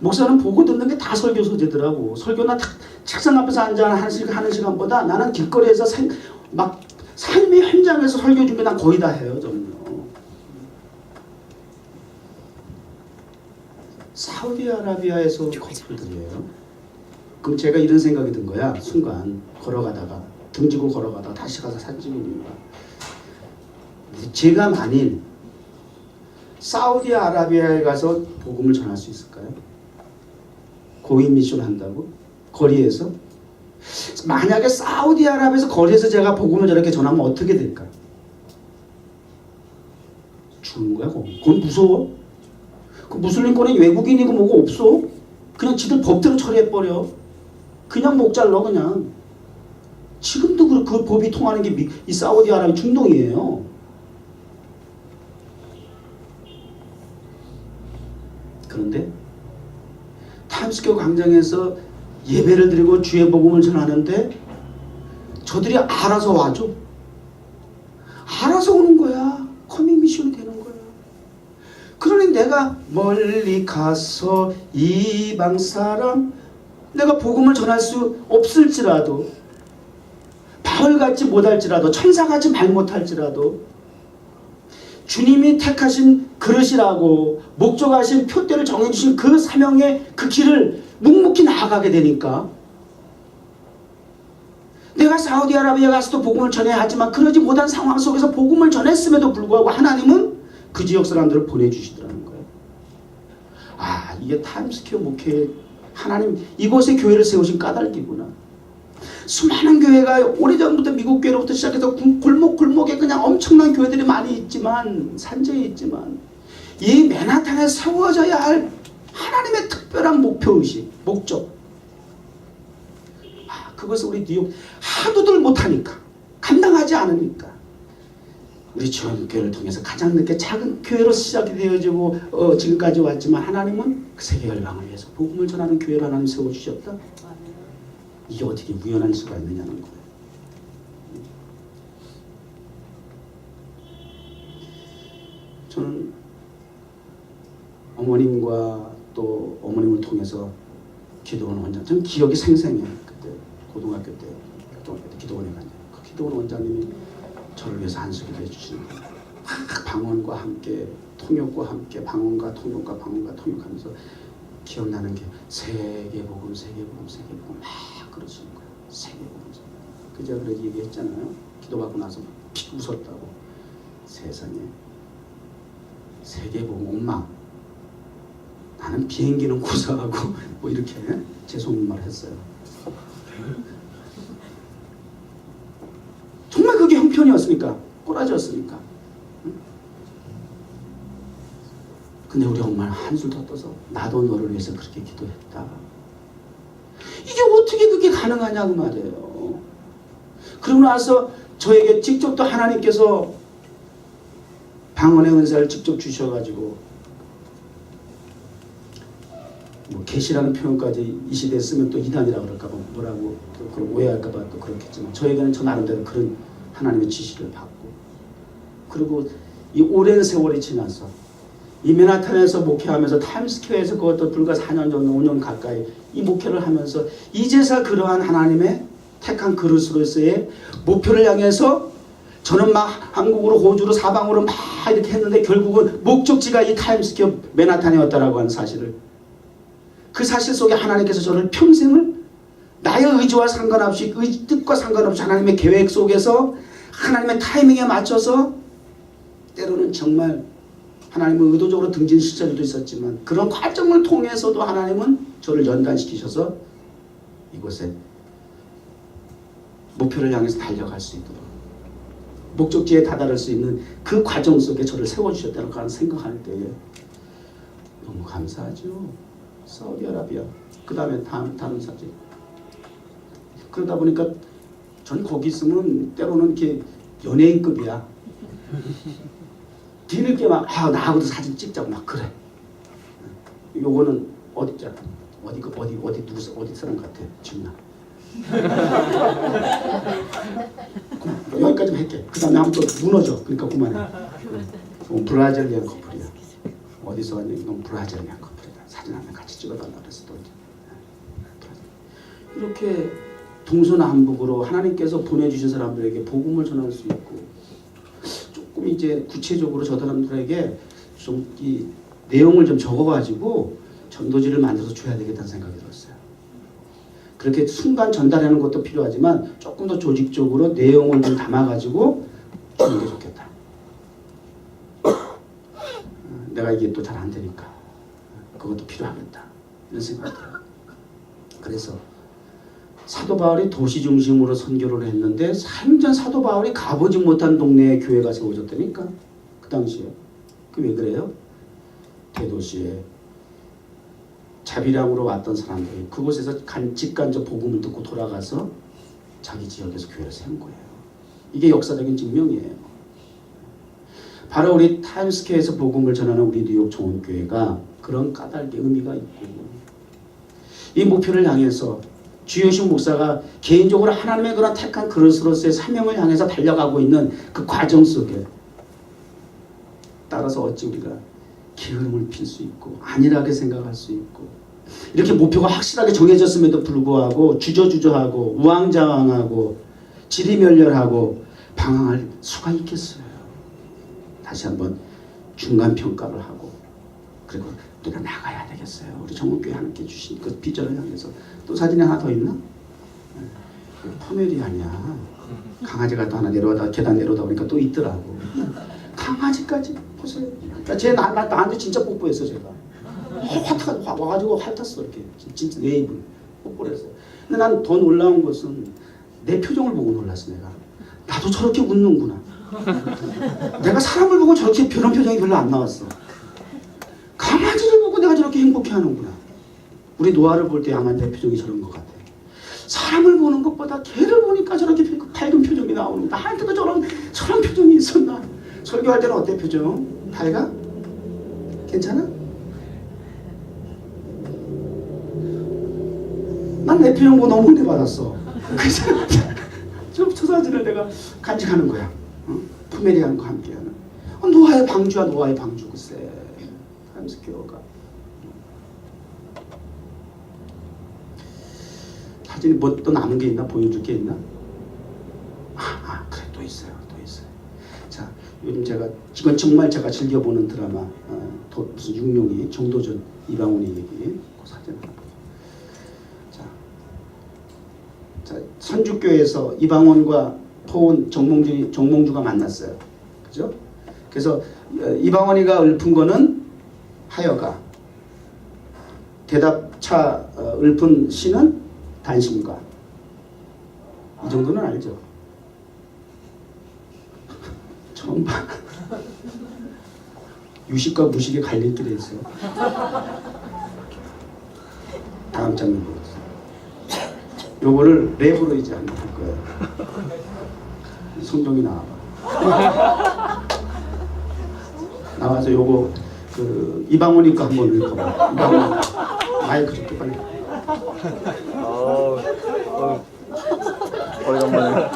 Speaker 1: 목사는 보고 듣는 게 다 설교 소재더라고. 설교나 책상 앞에서 앉아 하는 시간보다 나는 길거리에서 막 삶의 현장에서 설교 준비 난 거의 다 해요. 저는요. 사우디아라비아에서 커플들이에요. 그럼 제가 이런 생각이 든 거야. 순간 걸어가다가 등지고 걸어가다가 다시 가서 사진 찍은 이유가 제가 만일 사우디아라비아에 가서 복음을 전할 수 있을까요? 고위 미션 한다고? 거리에서? 만약에 사우디아라비아에서 거리에서 제가 복음을 저렇게 전하면 어떻게 될까? 죽는 거야. 그건 무서워. 그 무슬림권에 외국인이고 뭐고 없어. 그냥 지들 법대로 처리해버려. 그냥 목 잘라 그냥. 지금도 그 법이 통하는 게 이 사우디아라비아 중동이에요. 그런데 타임스퀘어 광장에서 예배를 드리고 주의 복음을 전하는데 저들이 알아서 와줘. 알아서 오는 거야. 커밍 미션이 되는 거야. 그러니 내가 멀리 가서 이방 사람 내가 복음을 전할 수 없을지라도 바울같이 못할지라도 천사같이 말 못할지라도 주님이 택하신 그릇이라고 목적하신 표대를 정해주신 그 사명의 그 길을 묵묵히 나아가게 되니까 내가 사우디아라비아 가서도 복음을 전해야 하지만 그러지 못한 상황 속에서 복음을 전했음에도 불구하고 하나님은 그 지역 사람들을 보내주시더라는 거예요. 아, 이게 타임스퀘어 목회의 하나님 이곳에 교회를 세우신 까닭이구나. 수많은 교회가 오래전부터 미국 교회로부터 시작해서 골목골목에 그냥 엄청난 교회들이 많이 있지만 산재에 있지만 이 맨하탄에 세워져야 할 하나님의 특별한 목표의식, 목적. 아, 그것을 우리 뉴욕 하도들 못하니까 감당하지 않으니까 우리 지원교회를 통해서 가장 늦게 작은 교회로 시작이 되어지고 지금까지 왔지만 하나님은 그 세계 열방을 위해서 복음을 전하는 교회를 하나님 세워주셨다. 이게 어떻게 우연할 수가 있느냐는 거예요. 저는 어머님과 또 어머님을 통해서 기도원 원장, 저는 기억이 생생해요. 그때 고등학교 때 기도원에 갔는데 그 기도원 원장님이 저를 위해서 한수기도 해주시는 거예요. 막 방언과 함께 통역과 함께 방언과 통역하면서 기억나는 게 세계복음 막 그러시는 거예요. 세계복음. 그저 그렇게 얘기했잖아요. 기도받고 나서 픽 웃었다고. 세상에 세계복음 엄마 나는 비행기는 고사하고 뭐 이렇게 죄송한 말 했어요. 정말 그게 형편이었으니까 꼬라지였으니까. 근데 우리 엄마는 한술 더 떠서 나도 너를 위해서 그렇게 기도했다. 이게 어떻게 그게 가능하냐고 말이에요. 그러고 나서 저에게 직접 또 하나님께서 방언의 은사를 직접 주셔가지고 뭐 계시라는 표현까지 이 시대에 쓰면 또 이단이라고 그럴까봐 뭐라고 또 그걸 오해할까봐 또 그렇겠지만 저에게는 저 나름대로 그런 하나님의 지시를 받고 그리고 이 오랜 세월이 지나서 이 맨하탄에서 목회하면서 타임스퀘어에서 그것도 불과 4년 정도 5년 가까이 이 목회를 하면서 이제서 그러한 하나님의 택한 그릇으로서의 목표를 향해서 저는 막 한국으로 호주로 사방으로 막 이렇게 했는데 결국은 목적지가 이 타임스퀘어 맨하탄이었다라고 하는 사실을 그 사실 속에 하나님께서 저를 평생을 나의 의지와 상관없이 뜻과 상관없이 하나님의 계획 속에서 하나님의 타이밍에 맞춰서 때로는 정말 하나님은 의도적으로 등진시킬 수도 있었지만 그런 과정을 통해서도 하나님은 저를 연단시키셔서 이곳에 목표를 향해서 달려갈 수 있도록 목적지에 다다를 수 있는 그 과정 속에 저를 세워주셨다고 하는 생각할 때에 너무 감사하죠. 사우디아라비아 그 다음에 다른 사진 그러다 보니까 전 거기 있으면 때로는 이렇게 연예인급이야. 뒤늦게 막 나하고도 사진 찍자고 막 그래. 요거는 어디 사람 같아 지훈아. 여기까지만 할게. 그 다음에 한번 또 무너져. 그러니까 그만해. 브라질리안 커플이야. 어디서 왔냐? 이건 브라질리안 커플이다. 사진 한 번 같이 찍어달라고 그래서 또 이렇게 동서남북으로 하나님께서 보내주신 사람들에게 복음을 전할 수 있고 조금 이제 구체적으로 저 사람들에게 좀 이 내용을 좀 적어가지고 전도지를 만들어서 줘야 되겠다는 생각이 들었어요. 그렇게 순간 전달하는 것도 필요하지만 조금 더 조직적으로 내용을 좀 담아가지고 주는 게 좋겠다. 내가 이게 또 잘 안 되니까 그것도 필요하겠다 이런 생각이 들어요. 그래서 사도 바울이 도시 중심으로 선교를 했는데 완전 사도 바울이 가보지 못한 동네에 교회가 세워졌다니까 그 당시에. 그 왜 그래요? 대도시에 자비량으로 왔던 사람들이 그곳에서 직간접 복음을 듣고 돌아가서 자기 지역에서 교회를 세운 거예요. 이게 역사적인 증명이에요. 바로 우리 타임스퀘어에서 복음을 전하는 우리 뉴욕 종원교회가 그런 까닭의 의미가 있고 이 목표를 향해서 주여신 목사가 개인적으로 하나님의 그런 택한 그릇으로서의 사명을 향해서 달려가고 있는 그 과정 속에 따라서 어찌 우리가 게으름을 필 수 있고 안일하게 생각할 수 있고 이렇게 목표가 확실하게 정해졌음에도 불구하고 주저주저하고 우왕좌왕하고 지리멸렬하고 방황할 수가 있겠어요. 다시 한번 중간평가를 하고 그리고 우리가 나가야 되겠어요. 우리 정문교회 하나님께 주신 그 비전을 향해서. 또 사진이 하나 더 있나? 포메리안이야. 강아지가 또 하나 내려오다 계단 내려오다 보니까 또 있더라고. 강아지까지 보세요. 쟤 나한테 진짜 뽀뽀했어. 제가 와가지고 핥았어. 이렇게 진짜 내 입을 뽀뽀를 했어요. 근데 난 더 놀라운 것은 내 표정을 보고 놀랐어. 내가 나도 저렇게 웃는구나. 내가 사람을 보고 저렇게 그런 표정이 별로 안 나왔어. 강아지를 보고 내가 저렇게 행복해하는구나. 우리 노아를 볼 때 아마 내 표정이 저런 것 같아. 사람을 보는 것보다 개를 보니까 저렇게 밝은 표정이 나오는. 나한테도 저런 표정이 있었나. 설교할 때는 어때 표정? 밝아? 괜찮아? 난 내 표정 보고 너무 은혜 받았어. 그래서 저 사진을 내가 간직하는 거야. 포메리안과 함께하는. 노아의 방주야, 노아의 방주. 글쎄 타임스퀘어가. 사진이 뭐 또 남은 게 있나? 보여줄 게 있나? 그래, 또 있어요. 자, 요즘 이건 정말 제가 즐겨보는 드라마, 무슨 육룡이 정도전 이방원이 얘기, 그 사진 하나 보세요. 자, 선주교에서 이방원과 포온 정몽주가 만났어요. 그죠? 그래서 이방원이가 읊은 거는 하여가, 대답차 읊은 시는 단심가. 이 정도는 알죠? 처음 봐. 유식과 무식의 갈림길에 있어. 다음 장면 보겠습니다. 요거를 랩으로 이제 할 거예요. 성종이 나와봐. 나와서 요거 이방원이 거 한번 읽어봐. 이방원 마이크 줄게 빨리.
Speaker 4: 오래간만에.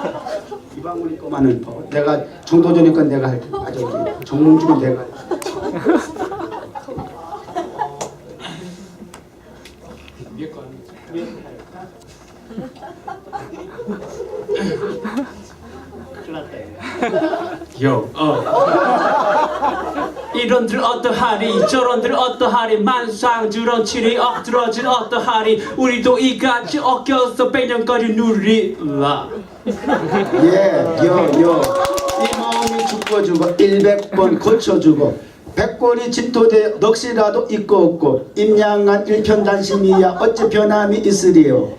Speaker 1: 이방원이 거만 읽어. 내가 정도전이니까 내가 할게. 저기 정몽주는 내가 할게.
Speaker 6: 이런들 어떠하리 저런들 어떠하리 만상주런 칠이 엎드러진 어떠하리 우리도 이같이 엉켜서 100년까지 누리라.
Speaker 1: 이 마음이 죽어주고 100번 고쳐주고 100권이 진토되 넋이라도 있고 없고 임양한 일편단심이야 어찌 변함이 있으리요.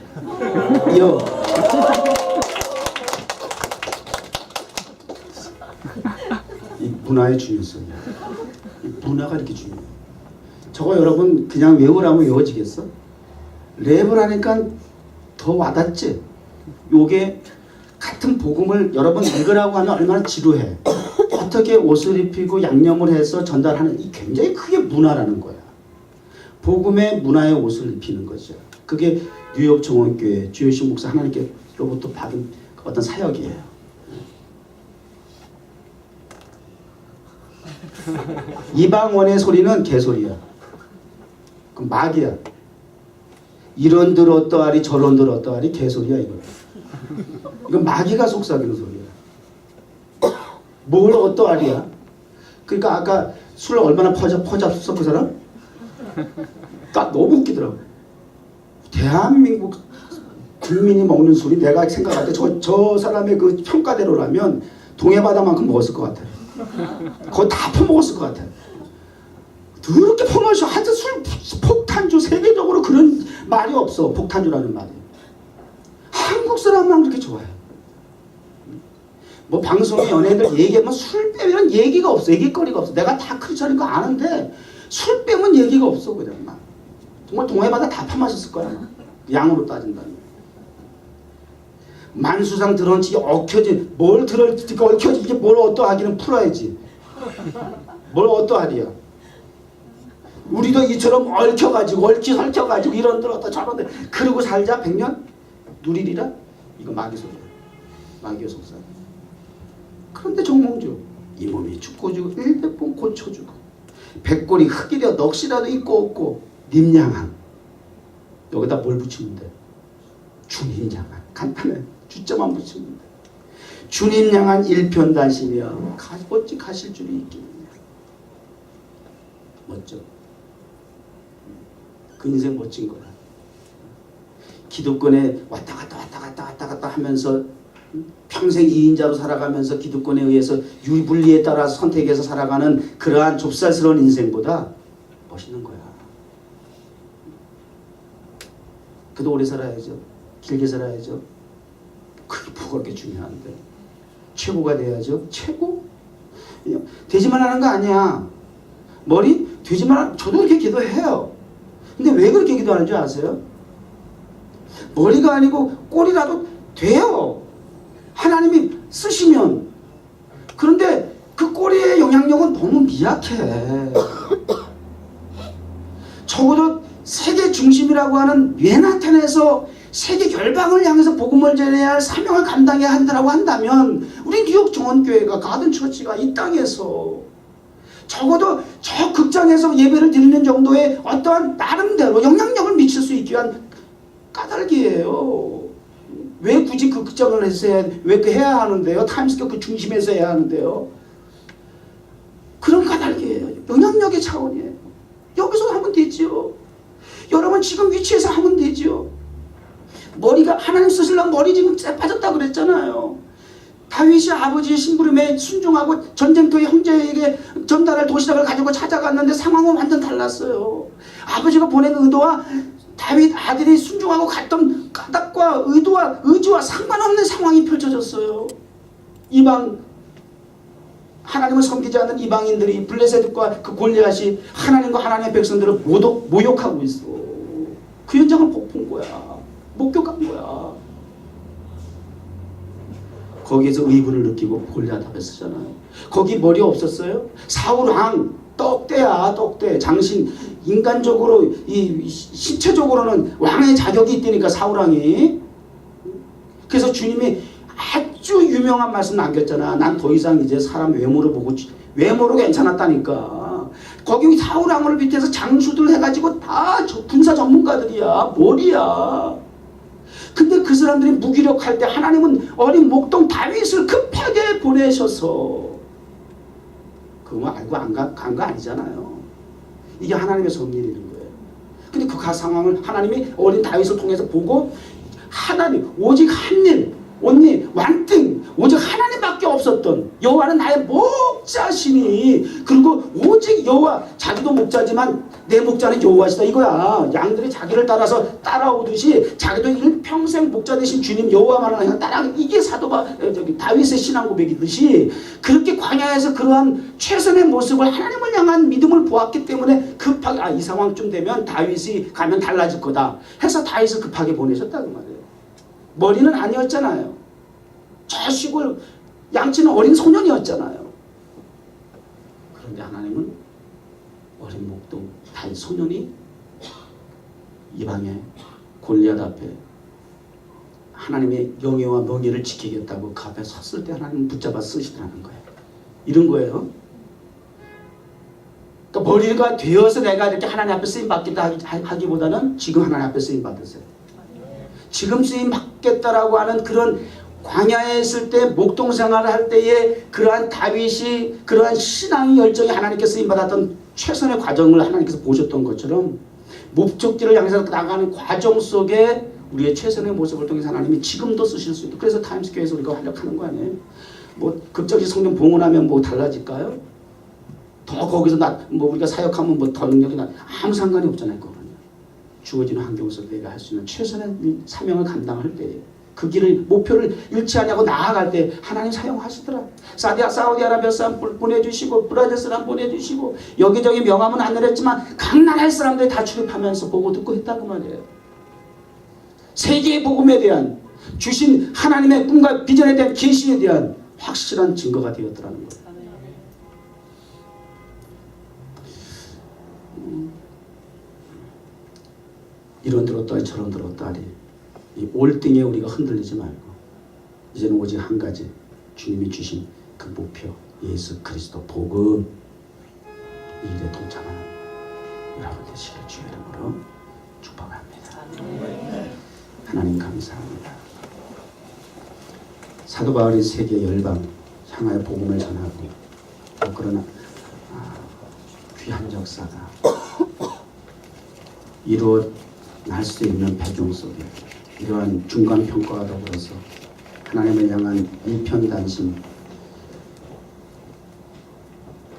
Speaker 1: 이 문화의 중요성이야. 이 문화가 이렇게 중요해. 저거 여러분 그냥 외우라면 외워지겠어? 랩을 하니까 더 와닿지? 요게 같은 복음을 여러분 읽으라고 하면 얼마나 지루해. 어떻게 옷을 입히고 양념을 해서 전달하는 이 굉장히 크게 문화라는 거야. 복음의 문화의 옷을 입히는 거죠. 그게 뉴욕 정원교회 주여신 목사 하나님께로부터 받은 어떤 사역이에요. 이방원의 소리는 개소리야. 그럼 막이야. 이런들 어떠하리 저런들 어떠하리 개소리야 이거. 이건 마귀가 속삭이는 소리야. 뭘 어떠하리야. 그러니까 아까 술 얼마나 퍼잡았어 그 사람? 딱 너무 웃기더라고. 대한민국 국민이 먹는 술이 내가 생각할 때 저 사람의 그 평가대로라면 동해바다만큼 먹었을 것 같아. 그거 다 퍼먹었을 것 같아. 그렇게 퍼마셔. 하여튼 술 폭탄주 세계적으로 그런 말이 없어. 폭탄주라는 말이. 한국 사람만 그렇게 좋아해. 뭐 방송에 연예인들 얘기하면 술 빼면 얘기가 없어. 얘기거리가 없어. 내가 다 크리스천인 거 아는데 술 빼면 얘기가 없어. 그냥 막. 정말 동해바다 다 퍼마셨을 거야. 양으로 따진다면. 만수상 들었지 얽혀진 뭘 들었지 얽혀진 게 뭘 어떠하기는 풀어야지. 뭘 어떠하리야. 우리도 이처럼 얽혀가지고 이런들 어떠 저런데 그러고 살자 100년 누리리라. 이거 마귀 소리야. 마귀의 속삭. 그런데 정몽주 이 몸이 죽고주고 100번 고쳐주고 100골이 흙이려 넋이라도 있고 없고 님양한. 여기다 뭘 붙이면 돼? 주님 향한. 간단해. 주자만 붙이면 돼. 주님 향한 일편단심이여 어찌 가실 줄이 있겠느냐. 멋져. 그 인생 멋진 거야. 기득권에 왔다 갔다 하면서 평생 2인자로 살아가면서 기득권에 의해서 유불리에 따라서 선택해서 살아가는 그러한 좁쌀스러운 인생보다 멋있는 거야. 그래도 오래 살아야죠. 길게 살아야죠. 그게 뭐가 그렇게 중요한데. 최고가 돼야죠. 최고? 되지만 하는 거 아니야. 머리? 되지만 저도 그렇게 기도해요. 근데 왜 그렇게 기도하는 줄 아세요? 머리가 아니고 꼴이라도 돼요. 하나님이 쓰시면. 그런데 그 꼴의 영향력은 너무 미약해. 적어도 세계 중심이라고 하는 맨하탄에서 세계 열방을 향해서 복음을 전해야 할 사명을 감당해야 한다고 한다면 우리 뉴욕 정원교회가 가든처치가 이 땅에서 적어도 저 극장에서 예배를 드리는 정도의 어떠한 나름대로 영향력을 미칠 수 있게 한 까닭이에요. 왜 굳이 그 극장을 왜 그 해야 하는데요? 타임스퀘어 그 중심에서 해야 하는데요? 그런 까닭이에요. 영향력의 차원이에요. 여기서 하면 되지요. 여러분 지금 위치에서 하면 되지요. 머리가 하나님 쓰시려면 머리 지금 쎄 빠졌다고 그랬잖아요. 다윗이 아버지의 심부름에 순종하고 전쟁터의 형제에게 전달할 도시락을 가지고 찾아갔는데 상황은 완전 달랐어요. 아버지가 보낸 의도와 다윗 아들이 순종하고 갔던 까닭과 의지와 상관없는 상황이 펼쳐졌어요. 이방 하나님을 섬기지 않는 이방인들이 블레셋과 그 골리앗이 하나님과 하나님의 백성들을 모욕하고 있어. 그 현장을 본 거야. 목격한 거야. 거기에서 의분을 느끼고 골리앗 앞에 서잖아요. 거기 머리 없었어요? 사울 왕 떡대야 떡대. 장신 인간적으로 이 신체적으로는 왕의 자격이 있다니까 사울 왕이. 그래서 주님이 아주 유명한 말씀 남겼잖아. 난 더 이상 이제 사람 외모로 보고 외모로 괜찮았다니까. 거기 사울 왕을 밑에서 장수들 해가지고 다 군사 전문가들이야. 머리야. 근데 그 사람들이 무기력할 때 하나님은 어린 목동 다윗을 급하게 보내셔서 그거 알고 안 간 거 아니잖아요. 이게 하나님의 섭리라는 거예요. 근데 그 상황을 하나님이 어린 다윗을 통해서 보고 하나님 오직 한 일 온리 완등 오직 하나님밖에 없었던 여호와는 나의 목자시니 그리고 오직 여호와 자기도 목자지만 내 목자는 여호와시다 이거야. 양들이 자기를 따라서 따라오듯이 자기도 일평생 목자 되신 주님 여호와만을 따라 이게 다윗의 신앙 고백이듯이 그렇게 광야에서 그러한 최선의 모습을 하나님을 향한 믿음을 보았기 때문에 급하게 이 상황쯤 되면 다윗이 가면 달라질 거다 해서 다윗을 급하게 보내셨다고 말이에요. 머리는 아니었잖아요. 저 시골 양치는 어린 소년이었잖아요. 그런데 하나님은 어린 목동 다윗 소년이 이방의 골리앗 앞에 하나님의 영예와 명예를 지키겠다고 그 앞에 섰을 때 하나님은 붙잡아 쓰시더라는 거예요. 이런 거예요. 그러니까 머리가 되어서 내가 이렇게 하나님 앞에 쓰임 받겠다 하기보다는 지금 하나님 앞에 쓰임 받으세요. 지금 쓰임 받겠다라고 하는 그런 광야에 있을 때 목동 생활을 할 때에 그러한 다윗이 그러한 신앙의 열정이 하나님께 쓰임 받았던 최선의 과정을 하나님께서 보셨던 것처럼 목적지를 향해서 나가는 과정 속에 우리의 최선의 모습을 통해서 하나님이 지금도 쓰실 수 있다. 그래서 타임스퀘어에서 우리가 활약하는 거 아니에요? 뭐 급작이 성령 봉헌하면 뭐 달라질까요? 더 거기서 우리가 사역하면 뭐 더 능력이 아무 상관이 없잖아요. 그거는 주어지는 환경 속에 내가 할 수 있는 최선의 사명을 감당할 때에 그 길을 목표를 잃지 않냐고 나아갈 때 하나님 사용하시더라. 사우디아라비아 사람 보내주시고 브라질 사람 보내주시고 여기저기 명함은 안 내렸지만 각 나라의 사람들이 다 출입하면서 보고 듣고 했다고 말이에요. 세계의 복음에 대한 주신 하나님의 꿈과 비전에 대한 계시에 대한 확실한 증거가 되었더라는 거예요. 이런 들었다 저런 들었다 하리 이 올등에 우리가 흔들리지 말고 이제는 오직 한 가지 주님이 주신 그 목표 예수 그리스도 복음 이 일에 동참하는 여러분 되시길 주의 이름으로 축복합니다. 하나님 감사합니다. 사도 바울이 세계 열방 향하여 복음을 전하고 또 그러나 귀한 역사가 이루어날 수 있는 배경 속에 이러한 중간평가와 더불어서 하나님을 향한 일편단심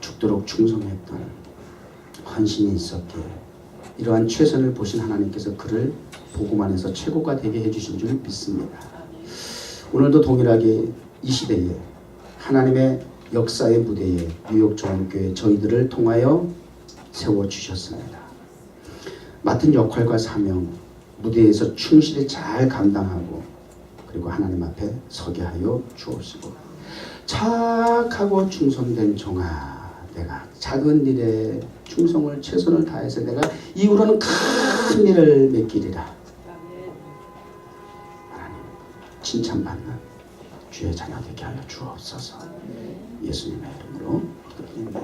Speaker 1: 죽도록 충성했던 헌신이 있었기에 이러한 최선을 보신 하나님께서 그를 복음 안에서 최고가 되게 해주신 줄 믿습니다. 오늘도 동일하게 이 시대에 하나님의 역사의 무대에 뉴욕 조원교회 저희들을 통하여 세워주셨습니다. 맡은 역할과 사명 무대에서 충실히 잘 감당하고 그리고 하나님 앞에 서게 하여 주옵시고 착하고 충성된 종아 내가 작은 일에 충성을 최선을 다해서 내가 이후로는 큰 일을 맺기리라. 하나님 칭찬받는 주의 자녀 되게 하여 주옵소서. 예수님의 이름으로 기도드립니다.